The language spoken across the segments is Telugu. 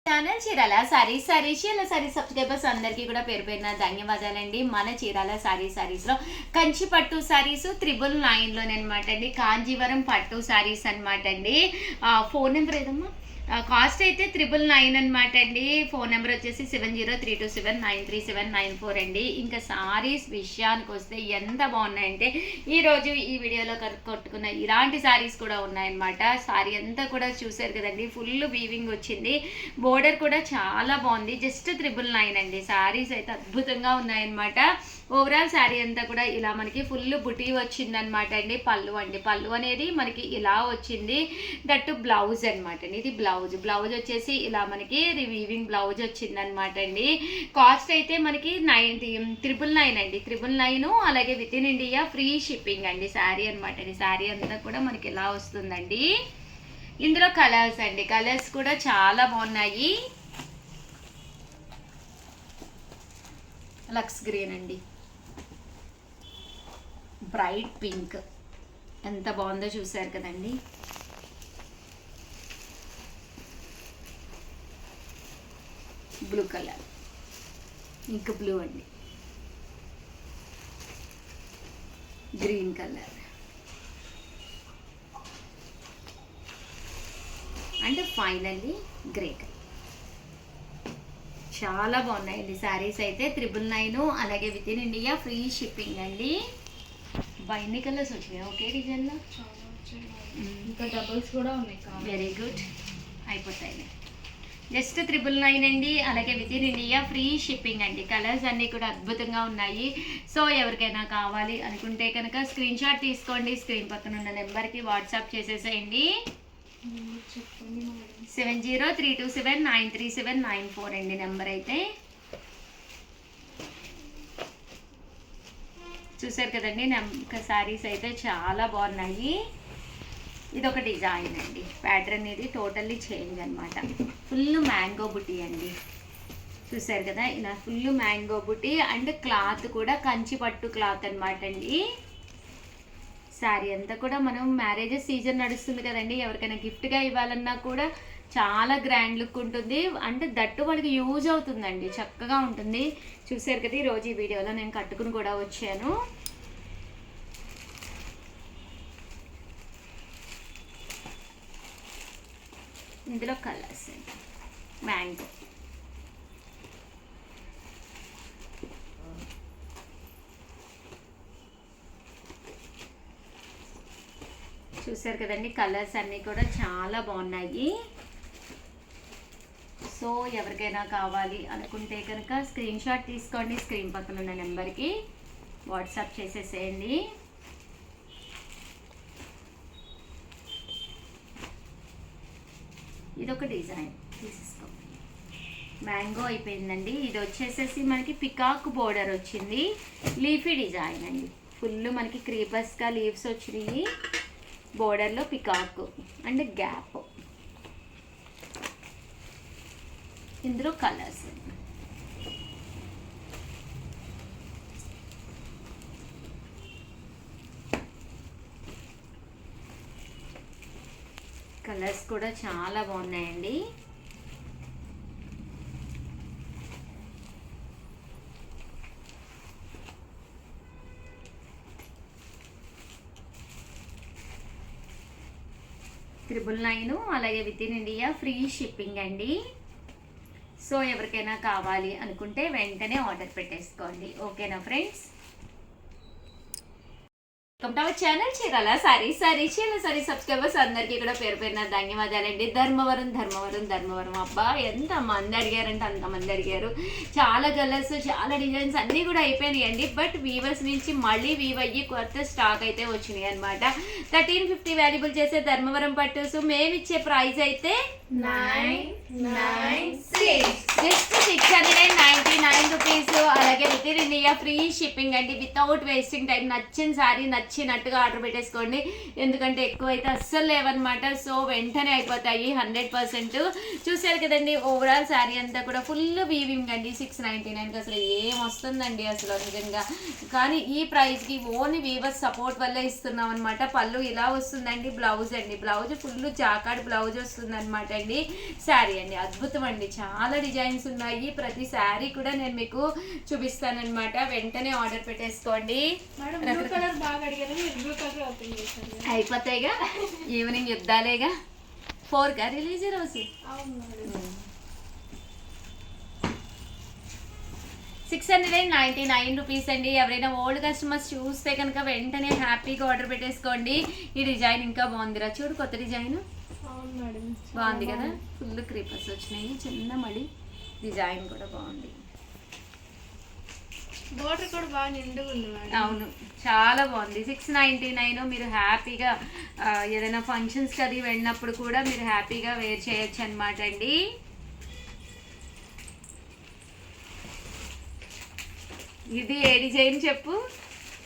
ఛానల్ చీరాల చీరాల సారీస్ సబ్స్క్రైబర్స్ అందరికీ కూడా పేరు పేరున ధన్యవాదాలండి. మన చీరాల సారీస్లో కంచి పట్టు సారీస్ 999 అనమాట అండి. కాంజీవరం పట్టు సారీస్ అనమాట అండి. ఫోన్ నెంబర్ ఏదమ్మా? కాస్ట్ అయితే 999 అనమాట అండి. ఫోన్ నెంబర్ వచ్చేసి 7032793794 అండి. ఇంకా సారీస్ విషయానికి వస్తే ఎంత బాగున్నాయంటే ఈరోజు ఈ వీడియోలో కొట్టుకున్న ఇలాంటి సారీస్ కూడా ఉన్నాయన్నమాట. సారీ అంతా కూడా చూసారు కదండి, ఫుల్ వీవింగ్ వచ్చింది. బోర్డర్ కూడా చాలా బాగుంది. జస్ట్ 999 అండి. సారీస్ అయితే అద్భుతంగా ఉన్నాయన్నమాట. ఓవరాల్ శారీ అంతా కూడా ఇలా మనకి ఫుల్ బుటీ వచ్చిందనమాట అండి. పళ్ళు అనేది మనకి ఇలా వచ్చింది. దట్టు బ్లౌజ్ అనమాట అండి. ఇది బ్లౌజ్ వచ్చేసి ఇలా మనకి వీవింగ్ బ్లౌజ్ వచ్చిందనమాట అండి. కాస్ట్ అయితే మనకి 999 అండి. 999. అలాగే with in India free shipping అండి శారీ అనమాట అండి. శారీ అంతా కూడా మనకి ఇలా వస్తుందండి. ఇందులో కలర్స్ అండి, కలర్స్ కూడా చాలా బాగున్నాయి. లక్స్ గ్రీన్ అండి, బ్రైట్ పింక్, ఎంత బాగుందో చూసారు కదండి. బ్లూ కలర్, ఇంక్ బ్లూ అండి, green colour and finally grey colour. చాలా బాగున్నాయండి శారీస్ అయితే. 999. అలాగే with in India free shipping అండి. ఎన్ని కలర్స్ వచ్చినాయి ఒకే డిజైన్లో? ఇంకా డబుల్స్ కూడా ఉన్నాయి. వెరీ గుడ్, అయిపోతాయి. జస్ట్ 999 అండి. అలాగే with in India free shipping అండి. కలర్స్ అన్నీ కూడా అద్భుతంగా ఉన్నాయి. సో ఎవరికైనా కావాలి అనుకుంటే కనుక స్క్రీన్ షాట్ తీసుకోండి. స్క్రీన్ పక్కన ఉన్న నెంబర్కి వాట్సాప్ చేసేసేయండి. 7032793794 అండి నెంబర్ అయితే. చూసారు కదండి, శారీస్ అయితే చాలా బాగున్నాయి. ఇది ఒక డిజైన్ అండి. ప్యాటర్న్ ఇది టోటల్లీ చేంజ్ అనమాట. ఫుల్ మ్యాంగో బుటీ అండి. చూసారు కదా, ఇలా full mango buti and cloth కూడా కంచి పట్టు క్లాత్ అనమాట అండి. శారీ అంతా కూడా మనం మ్యారేజెస్ సీజన్ నడుస్తుంది కదండి, ఎవరికైనా గిఫ్ట్గా ఇవ్వాలన్నా కూడా చాలా గ్రాండ్ లుక్ ఉంటుంది. అంటే దట్టు వాళ్ళకి యూజ్ అవుతుందండి, చక్కగా ఉంటుంది. చూసారు కదా, ఈరోజు ఈ వీడియోలో నేను కట్టుకుని కూడా వచ్చాను. ఇందులో కలర్స్ మ్యాంగో, చూసారు కదండి, కలర్స్ అన్నీ కూడా చాలా బాగున్నాయి. సో ఎవరికైనా కావాలి అనుకుంటే కనుక స్క్రీన్ షాట్ తీసుకోండి. స్క్రీన్ పక్కన ఉన్న నెంబర్కి వాట్సాప్ చేసేసేయండి. ఇదొక డిజైన్ తీసేసుకో. మ్యాంగో అయిపోయిందండి. ఇది వచ్చేసేసి మనకి పికాక్ బోర్డర్ వచ్చింది. లీఫీ డిజైన్ అండి. ఫుల్ మనకి క్రీపర్స్గా లీవ్స్ వచ్చినాయి. బోర్డర్లో పికాక్ అండ్ గ్యాప్. ఇందులో కలర్స్ కూడా చాలా బాగున్నాయండి. $999. అలాగే with in India free shipping అండి. సో ఎవరికైనా కావాలి అనుకుంటే వెంటనే ఆర్డర్ పెట్టేసుకోండి. ఓకేనా friends? Welcome to our channel Chirala Chirala saris subscribers అందరికీ కూడా పేరు పేరున ధన్యవాదాలండి. ధర్మవరం అబ్బా ఎంత మంది అడిగారంటే అంతమంది అడిగారు. చాలా కలర్స్, చాలా డిజైన్స్ అన్నీ కూడా అయిపోయినాయండి. బట్ వీవర్స్ నుంచి మళ్ళీ వీవ్ అయ్యి కొత్త స్టాక్ అయితే వచ్చినాయి అనమాట. 1350 వాల్యుబుల్ చేసే ధర్మవరం పట్టుసు మేమిచ్చే ప్రైస్ అయితే 996 జస్ట్ 699 రూపీస్. అలాగే with in India free shipping అండి, వితౌట్ వేస్టింగ్ టైం. నచ్చిన శారీ నచ్చినట్టుగా ఆర్డర్ పెట్టేసుకోండి, ఎందుకంటే ఎక్కువ అయితే అస్సలు లేవన్నమాట. సో వెంటనే అయిపోతాయి 100%. చూసారు కదండి, ఓవరాల్ శారీ అంతా కూడా ఫుల్ వీవింగ్ అండి. 699కి అసలు ఏం వస్తుందండి అసలు నిజంగా. కానీ ఈ ప్రైస్కి ఓన్లీ వీవర్స్ సపోర్ట్ వల్ల ఇస్తున్నాం అనమాట. పళ్ళు ఇలా వస్తుందండి, బ్లౌజ్ అండి, బ్లౌజ్ ఫుల్ జాకాడ్ బ్లౌజ్ వస్తుంది అనమాట అండి. శారీ అండి అద్భుతం అండి, చాలా డిజైన్స్ ఉన్నాయి. ప్రతి శారీ కూడా నేను మీకు చూపిస్తానన్నమాట. వెంటనే ఆర్డర్ పెట్టేసుకోండి. అయిపోతాయిగా, ఈవినింగ్ యుద్ధాలేగా. 4గా రిలీజ్ రోజు. 699 రూపీస్ అండి. ఎవరైనా ఓల్డ్ కస్టమర్స్ చూస్తే కనుక వెంటనే హ్యాపీగా ఆర్డర్ పెట్టేసుకోండి. ఈ డిజైన్ ఇంకా బాగుందిరా, చూడు కొత్త డిజైన్ బాగుంది కదా. ఫుల్ క్రీపర్స్ వచ్చినాయి, చిన్న మడి డిజైన్ కూడా బాగుంది. బోర్డర్ కూడా బాగా నిండుగా ఉంది మేడం. అవును, చాలా బాగుంది. 699. మీరు హ్యాపీగా ఏదైనా ఫంక్షన్స్కి అది వెళ్ళినప్పుడు కూడా మీరు హ్యాపీగా వేర్ చేయొచ్చు అనమాట అండి. ఇది ఏ డిజైన్ చెప్పు?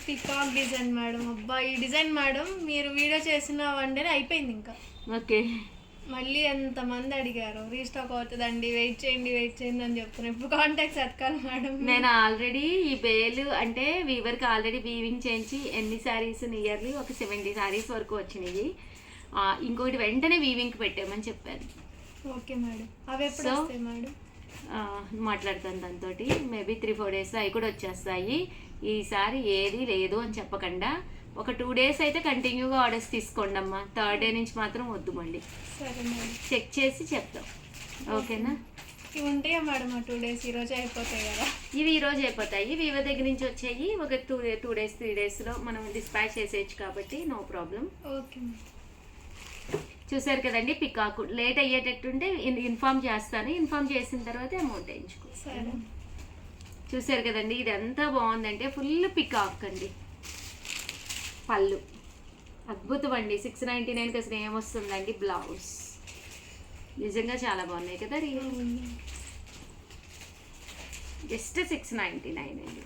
Peacock design madam. అబ్బా ఈ డిజైన్ మేడం మీరు వీడియో చేసిన 1 డే అయిపోయింది. ఇంకా ఓకే, మళ్ళీ ఎంతమంది అడిగారు రీస్టాక్ అవుతుందండి, వెయిట్ చేయండి అని చెప్తున్నాను. ఇప్పుడు కాంటాక్ట్స్ ఎతకాలి మేడం. నేను ఆల్రెడీ ఈ బేలు అంటే వీవర్కి ఆల్రెడీ వీవింగ్ చేయించి ఎన్ని శారీస్ నియర్లీ ఒక 70 శారీస్ వరకు వచ్చినాయి. ఇంకోటి వెంటనే వీవింగ్కి పెట్టామని చెప్పాను. ఓకే మేడం, అవి ఎప్పుడు వస్తాయి మేడం? మాట్లాడతాను దాంతో. మేబీ 3-4 డేస్లో అవి కూడా వచ్చేస్తాయి. ఈసారి ఏది లేదు అని చెప్పకుండా ఒక 2 డేస్ అయితే కంటిన్యూగా ఆర్డర్స్ తీసుకోండి అమ్మా. 3rd డే నుంచి మాత్రం వద్దు, మళ్ళీ సరే మేడం, చెక్ చేసి చెప్తాం. ఓకేనా? ఇవి ఉంటాయా మేడం? 2 డేస్ ఈరోజు అయిపోతాయి కదా? ఇవి ఈరోజు అయిపోతాయి. వీవర్ దగ్గర నుంచి వచ్చాయి. ఒక 2 డేస్ 3 డేస్లో మనం డిస్పాచ్ చేసేయచ్చు కాబట్టి నో ప్రాబ్లం. Okay madam. చూసారు కదండి, పికాకు లేట్ అయ్యేటట్టుంటే ఇన్ఫామ్ చేస్తాను. ఇన్ఫామ్ చేసిన తర్వాత అమౌంట్ వేయించుకో. సరే. చూసారు కదండి, ఇది ఎంత బాగుందంటే ఫుల్ పికాక్ అండి. పళ్ళు అద్భుతం అండి. 699కి అసలు ఏమొస్తుందండి. బ్లౌజ్ నిజంగా చాలా బాగున్నాయి కదా. జస్ట్ 699 అండి.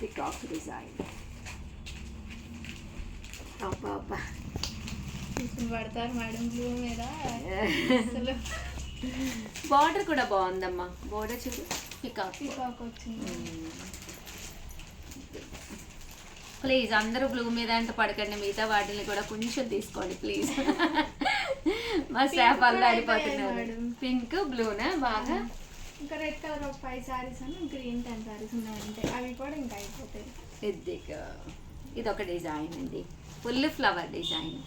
Peacock design. అబ్బా పడతారు మేడం బ్లూ మీద. బార్డర్ కూడా బాగుందమ్మా. బార్డర్ చూడు, పికాక్ వచ్చింది. ప్లీజ్ అందరూ బ్లూ మీద అంటే పడకండి, మిగతా వాటిని కూడా కొంచెం తీసుకోండి ప్లీజ్. మా స్టాఫ్ వాళ్ళు ఆడిపోతున్నారు. పింక్ బ్లూనా బాగా. ఇంకా రెడ్ కలర్ ఒక 5 శారీస్ అని, గ్రీన్ 10 శారీస్ ఉన్నాయంటే అవి కూడా ఇంకా అయిపోతాయి. ఇది ఒక డిజైన్ అండి, ఫుల్ ఫ్లవర్ డిజైన్.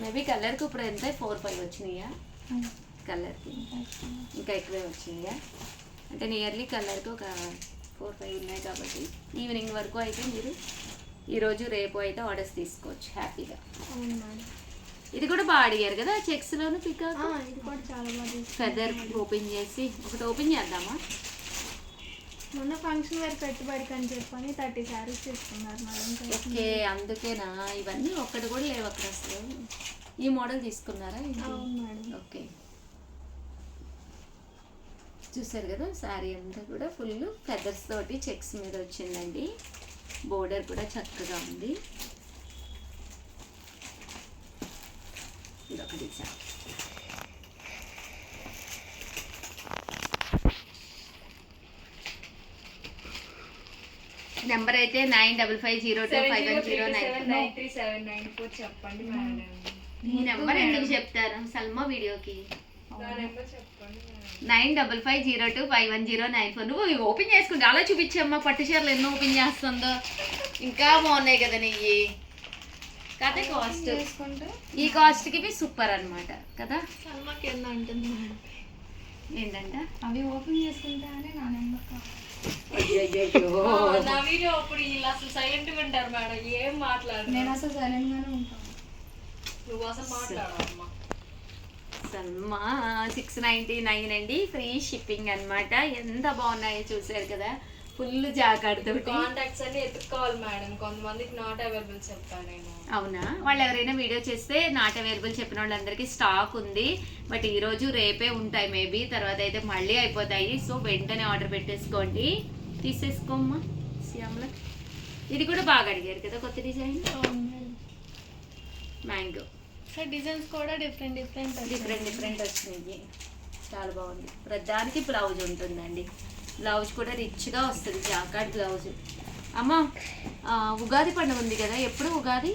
మేబీ కలర్కి ఇప్పుడు ఎంత 4-5 వచ్చినాయా? కలర్కి ఇంకా ఎక్కువే వచ్చినాయా? అంటే నియర్లీ కలర్కి ఒక 4-5 ఉన్నాయి కాబట్టి ఈవినింగ్ వరకు అయితే మీరు ఈరోజు రేపు అయితే ఆర్డర్స్ తీసుకోవచ్చు హ్యాపీగా. ఇది కూడా బాగా అడిగారు కదా చెక్స్లోను పికాక్. ఇది కూడా చాలా బాగా. ఫెదర్ ఓపెన్ చేసి ఒకటి ఓపెన్ చేద్దామా? మొన్న ఫంక్షన్ వేర్ పెట్టుబడికి అని చెప్పని 30 శారీస్ తీసుకున్నారు మేడం. ఓకే, అందుకేనా ఇవన్నీ? ఒక్కటి కూడా లేవు అక్కడ అసలు. ఈ మోడల్ తీసుకున్నారా? అవును మేడం. ఓకే, చూసారు కదా శారీ అంతా కూడా ఫుల్ ఫెదర్స్ తోటి చెక్స్ మీద వచ్చిందండి. బోర్డర్ కూడా చక్కగా ఉంది. ఇదొక డిజైన్. నెంబర్ అయితే 9550251094. చెప్పండి మేడం. ఈ నెంబర్ ఎందుకు చెప్తారు సల్మా వీడియోకి? 9550251094. నువ్వు ఓపెన్ చేసుకుంటే అలా చూపించమ్మా. పట్టు చీరలు ఎన్నో ఓపెన్ చేస్తుందో, ఇంకా బాగున్నాయి కదా నెయ్యి. కాకపోతే కాస్ట్, ఈ కాస్ట్కి ఇవి సూపర్ అనమాట కదా. సల్మాకి ఎంత ఉంటుంది ఏంటంట? అవి ఓపెన్ చేసుకుంటా అని నా నెంబర్ కావాలి. నా వీడియో అప్పుడు వీళ్ళు అసలు సైలెంట్గా ఉంటారు మేడం, ఏం మాట్లాడు. నేను అసలు సైలెంట్గానే ఉంటాను. నువ్వు అసలు మాట్లాడమ్మా. సల్మా 699 అండి, ఫ్రీ షిప్పింగ్ అనమాట. ఎంత బాగున్నాయో చూసారు కదా. ఫుల్ జాకాడుతో. కాంటాక్ట్స్ అన్ని ఎత్తుక్కోవాలి మేడం, కొంతమందికి నాట్ అవైలబుల్ చెప్తాను నేను. అవునా, వాళ్ళు ఎవరైనా వీడియో చేస్తే నాట్ అవైలబుల్ చెప్పిన వాళ్ళందరికీ స్టాక్ ఉంది, బట్ ఈ రోజు రేపే ఉంటాయి మేబీ, తర్వాత అయితే మళ్ళీ అయిపోతాయి. సో వెంటనే ఆర్డర్ పెట్టేసుకోండి, తీసేసుకోమ్మా శ్యామల. ఇది కూడా బాగా అడిగారు కదా కొత్త డిజైన్, మ్యాంగో. సో డిజైన్స్ కూడా డిఫరెంట్ వచ్చినాయి, చాలా బాగుంది. ప్రతిదానికి బ్లౌజ్ ఉంటుందండి, బ్లౌజ్ కూడా రిచ్గా వస్తుంది, జాకాట్ బ్లౌజ్. అమ్మ ఉగాది పండుగ ఉంది కదా, ఎప్పుడు ఉగాది?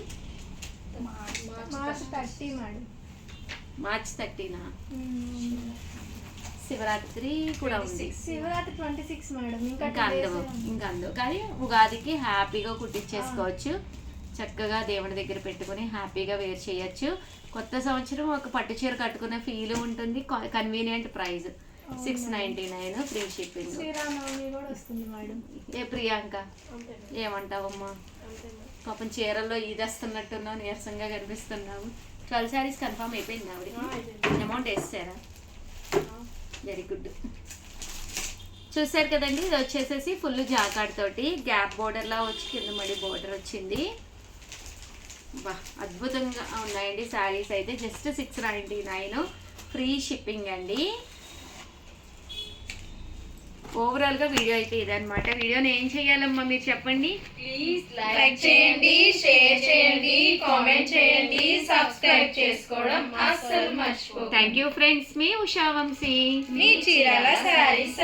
మార్చ్ 30నా? శివరాత్రి కూడా ఉంది, శివరాత్రి 26 మేడం. ఇంకా అందవు కానీ ఉగాదికి హ్యాపీగా కుట్టించేసుకోవచ్చు, చక్కగా దేవుడి దగ్గర పెట్టుకుని హ్యాపీగా వేర్ చేయొచ్చు. కొత్త సంవత్సరం ఒక పట్టు చీర కట్టుకునే ఫీల్ ఉంటుంది, convenient price 699 free shipping. Sriramanavami కూడా వస్తుంది మేడం. ఏ ప్రియాంక ఏమంటావమ్మా? పాపం చీరల్లో ఈదేస్తున్నట్టున్నావు, నీరసంగా కనిపిస్తున్నావు. 12 శారీస్ కన్ఫర్మ్ అయిపోయింది ఆవిడ, అమౌంట్ వేస్తారా? Very good. చూసారు కదండి, ఇది వచ్చేసేసి ఫుల్ జాకాడ్ తోటి గ్యాప్ బోర్డర్లా వచ్చి కింద మడి బోర్డర్ వచ్చింది. బా అద్భుతంగా ఉన్నాయండి శారీస్ అయితే. జస్ట్ 699 ఫ్రీ షిప్పింగ్ అండి. ఓవరాల్ గా వీడియో అయితే ఇదన్నమాట. వీడియోని ఏం చేయాలమ్మా మీరు చెప్పండి? ప్లీజ్ లైక్ చేయండి, షేర్ చేయండి, కామెంట్ చేయండి, సబ్స్క్రైబ్ చేసుకోవడం అస్సలు మర్చిపోకండి. థ్యాంక్ యూ ఫ్రెండ్స్, మీ ఉషా వంశీ, మీ చీరాల శారీస్.